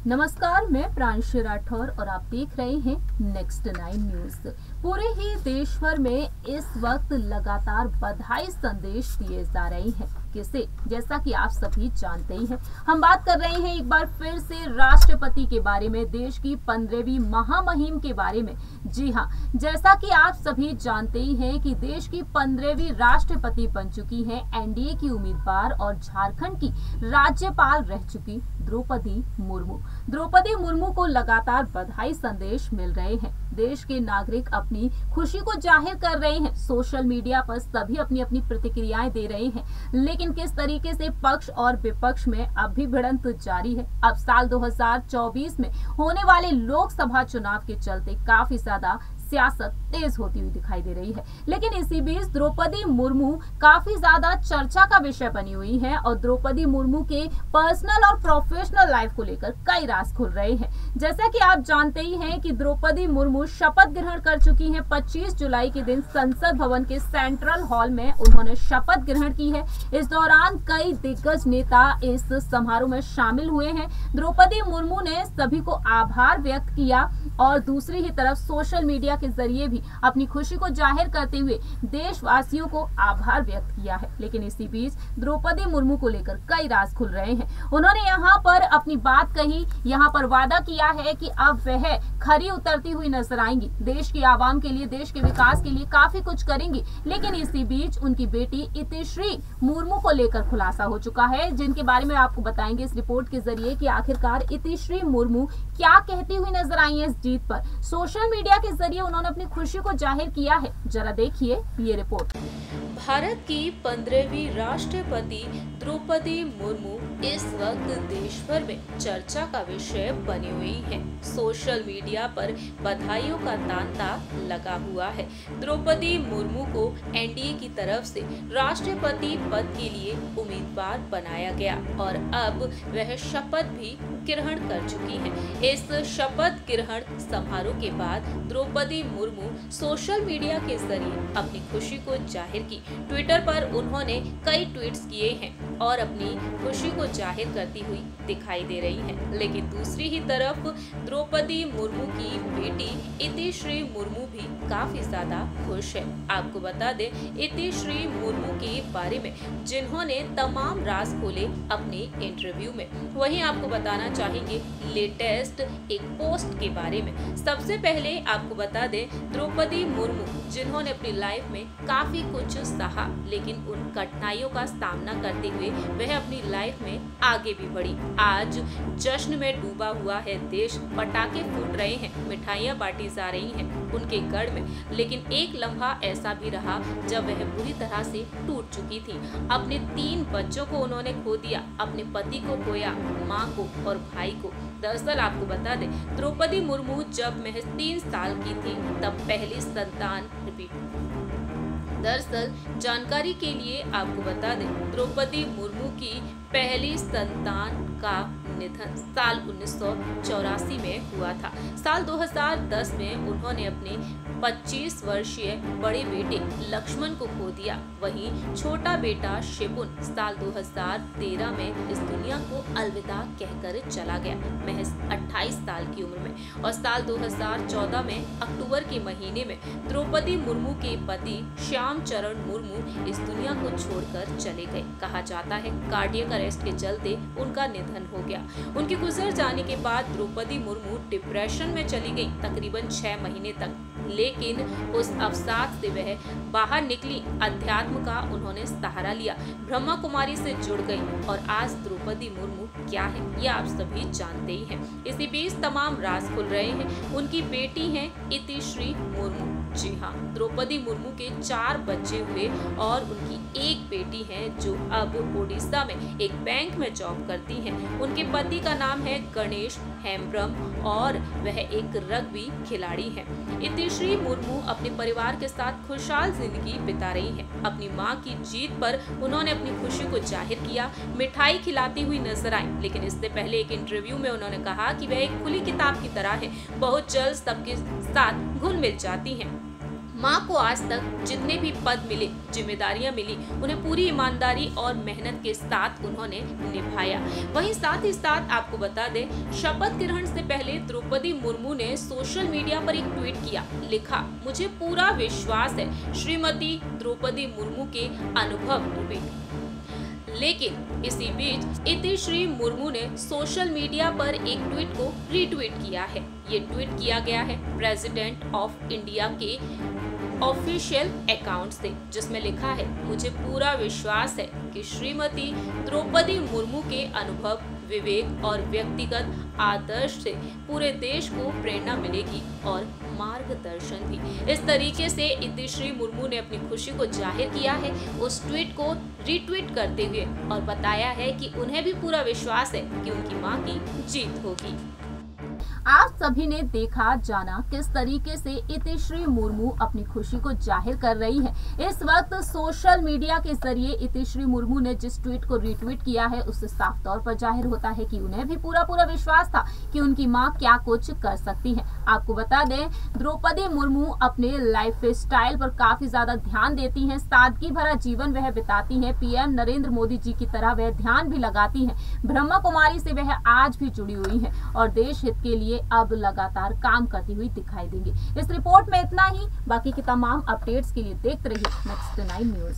नमस्कार, मैं प्रांशु राठौर और आप देख रहे हैं नेक्स्ट 9 न्यूज। पूरे ही देश भर में इस वक्त लगातार बधाई संदेश दिए जा रहे हैं। किसे? जैसा कि आप सभी जानते ही हैं, हम बात कर रहे हैं एक बार फिर से राष्ट्रपति के बारे में, देश की 15वीं महामहिम के बारे में। जी हाँ, जैसा कि आप सभी जानते ही हैं कि देश की 15वीं राष्ट्रपति बन चुकी हैं एनडीए की उम्मीदवार और झारखंड की राज्यपाल रह चुकी द्रौपदी मुर्मू। द्रौपदी मुर्मू को लगातार बधाई संदेश मिल रहे हैं। देश के नागरिक अपनी खुशी को जाहिर कर रहे हैं। सोशल मीडिया पर सभी अपनी अपनी प्रतिक्रियाएं दे रहे हैं, लेकिन किस तरीके से पक्ष और विपक्ष में अब भी भिड़ंत जारी है। अब साल 2024 में होने वाले लोकसभा चुनाव के चलते काफी ज्यादा सियासत तेज होती हुई दिखाई दे रही है, लेकिन इसी बीच द्रौपदी मुर्मू काफी ज्यादा चर्चा का विषय बनी हुई है और द्रौपदी मुर्मू के पर्सनल और प्रोफेशनल लाइफ को लेकर कई राज खुल रहे हैं। जैसा कि आप जानते ही हैं कि द्रौपदी मुर्मू शपथ ग्रहण कर चुकी हैं। 25 जुलाई के दिन संसद भवन के सेंट्रल हॉल में उन्होंने शपथ ग्रहण की है। इस दौरान कई दिग्गज नेता इस समारोह में शामिल हुए हैं। द्रौपदी मुर्मू ने सभी को आभार व्यक्त किया और दूसरी ही तरफ सोशल मीडिया के जरिए भी अपनी खुशी को जाहिर करते हुए देशवासियों को आभार व्यक्त किया है। लेकिन इसी बीच द्रौपदी मुर्मू को लेकर कई राज खुल रहे हैं। उन्होंने यहाँ पर अपनी बात कही, यहाँ पर वादा किया है कि अब वह खरी उतरती हुई नजर आएंगी, देश की आवाम के लिए, देश के विकास के लिए काफी कुछ करेंगी। लेकिन इसी बीच उनकी बेटी इतिश्री मुर्मू को लेकर खुलासा हो चुका है, जिनके बारे में आपको बताएंगे इस रिपोर्ट के जरिए कि आखिरकार इतिश्री मुर्मू क्या कहती हुई नजर आई है इस जीत पर। सोशल मीडिया के जरिए उन्होंने अपनी खुशी को जाहिर किया है। जरा देखिए ये रिपोर्ट। भारत की 15वीं राष्ट्रपति द्रौपदी मुर्मू इस वक्त देश भर में चर्चा का विषय बनी हुई है। सोशल मीडिया पर बधाइयों का तांता लगा हुआ है। द्रौपदी मुर्मू को एनडीए की तरफ से राष्ट्रपति पद के लिए उम्मीदवार बनाया गया और अब वह शपथ भी ग्रहण कर चुकी हैं। इस शपथ ग्रहण समारोह के बाद द्रौपदी मुर्मू सोशल मीडिया के जरिए अपनी खुशी को जाहिर की। ट्विटर पर उन्होंने कई ट्वीट्स किए हैं और अपनी खुशी को जाहिर करती हुई दिखाई दे रही हैं। लेकिन दूसरी ही तरफ द्रौपदी मुर्मू की बेटी इतिश्री मुर्मू भी काफी ज्यादा खुश है। आपको बता दें, इतिश्री मुर्मू के बारे में जिन्होंने तमाम राज खोले अपने इंटरव्यू में, वहीं आपको बताना चाहेंगे लेटेस्ट एक पोस्ट के बारे में। सबसे पहले आपको बता दें, द्रौपदी मुर्मू जिन्होंने अपनी लाइफ में काफी कुछ सहा, लेकिन उन कठिनाइयों का सामना करते हुए वह अपनी लाइफ में आगे भी बढ़ी। आज जश्न में डूबा हुआ है देश, पटाखे फूट रहे हैं, मिठाइयां बांटी जा रही हैं उनके गढ़ में, लेकिन एक लम्हा ऐसा भी रहा जब वह बुरी तरह से टूट चुकी थी। अपने 3 बच्चों को उन्होंने खो दिया, अपने पति को खोया, माँ को और भाई को। दरअसल आपको बता दें, द्रौपदी मुर्मू जब महज 3 साल की थी तब पहली संतान दरअसल जानकारी के लिए आपको बता दें, द्रौपदी मुर्मू की पहली संतान का निधन साल 1984 में हुआ था। साल 2010 में उन्होंने अपने 25 वर्षीय बड़े बेटे लक्ष्मण को खो दिया। वहीं छोटा बेटा शिपुन साल 2013 में इस दुनिया को अलविदा कहकर चला गया, महज 28 साल की उम्र में। और साल 2014 में अक्टूबर के महीने में द्रौपदी मुर्मू के पति श्याम चरण मुर्मू इस दुनिया को छोड़कर चले गए। कहा जाता है कार्डियक अरेस्ट के चलते उनका निधन हो गया। उनके गुजर जाने के बाद द्रौपदी मुर्मू डिप्रेशन में चली गई तकरीबन 6 महीने तक, लेकिन उस अवसाद से वह बाहर निकली। अध्यात्म का उन्होंने सहारा लिया, ब्रह्मा कुमारी से जुड़ गई और आज द्रौपदी मुर्मू क्या है ये आप सभी जानते ही हैं। इसी बीच तमाम राज खुल रहे हैं। उनकी बेटी है इतिश्री मुर्मू। जी हाँ, द्रौपदी मुर्मू के 4 बच्चे हुए और उनकी एक बेटी है जो अब ओडिशा में एक बैंक में जॉब करती हैं। उनके पति का नाम है गणेश हेम्ब्रम और वह एक रग्बी खिलाड़ी हैं। इतिश्री मुर्मू अपने परिवार के साथ खुशहाल जिंदगी बिता रही हैं। अपनी मां की जीत पर उन्होंने अपनी खुशी को जाहिर किया, मिठाई खिलाती हुई नजर आई। लेकिन इससे पहले एक इंटरव्यू में उन्होंने कहा कि वह एक खुली किताब की तरह है, बहुत जल्द सबके साथ घुल मिल जाती हैं। मां को आज तक जितने भी पद मिले, जिम्मेदारियां मिली, उन्हें पूरी ईमानदारी और मेहनत के साथ उन्होंने निभाया। वहीं साथ ही साथ आपको बता दें, शपथ ग्रहण से पहले द्रौपदी मुर्मू ने सोशल मीडिया पर एक ट्वीट किया, लिखा, मुझे पूरा विश्वास है श्रीमती द्रौपदी मुर्मू के अनुभव ट्वीट। लेकिन इसी बीच इतिश्री मुर्मू ने सोशल मीडिया पर एक ट्वीट को रीट्वीट किया है। ये ट्वीट किया गया है प्रेसिडेंट ऑफ इंडिया के ऑफिशियल अकाउंट से, जिसमें लिखा है, मुझे पूरा विश्वास है कि श्रीमती द्रौपदी मुर्मू के अनुभव, विवेक और व्यक्तिगत आदर्श से पूरे देश को प्रेरणा मिलेगी और मार्गदर्शन भी। इस तरीके से इतिश्री मुर्मू ने अपनी खुशी को जाहिर किया है उस ट्वीट को रीट्वीट करते हुए, और बताया है कि उन्हें भी पूरा विश्वास है कि उनकी मां की जीत होगी। आप सभी ने देखा जाना किस तरीके से इतिश्री मुर्मू अपनी खुशी को जाहिर कर रही है। इस वक्त सोशल मीडिया के जरिए इतिश्री मुर्मू ने जिस ट्वीट को रीट्वीट किया है, उससे साफ तौर पर जाहिर होता है कि उन्हें भी पूरा विश्वास था कि उनकी मां क्या कुछ कर सकती है। आपको बता दें, द्रौपदी मुर्मू अपने लाइफ स्टाइल पर काफी ज्यादा ध्यान देती हैं, सादगी भरा जीवन वह बिताती हैं, पीएम नरेंद्र मोदी जी की तरह वह ध्यान भी लगाती हैं। ब्रह्मा कुमारी से वह आज भी जुड़ी हुई हैं और देश हित के लिए अब लगातार काम करती हुई दिखाई देंगी। इस रिपोर्ट में इतना ही। बाकी की तमाम अपडेट्स के लिए देखते रहिए नेक्स्ट 9 न्यूज।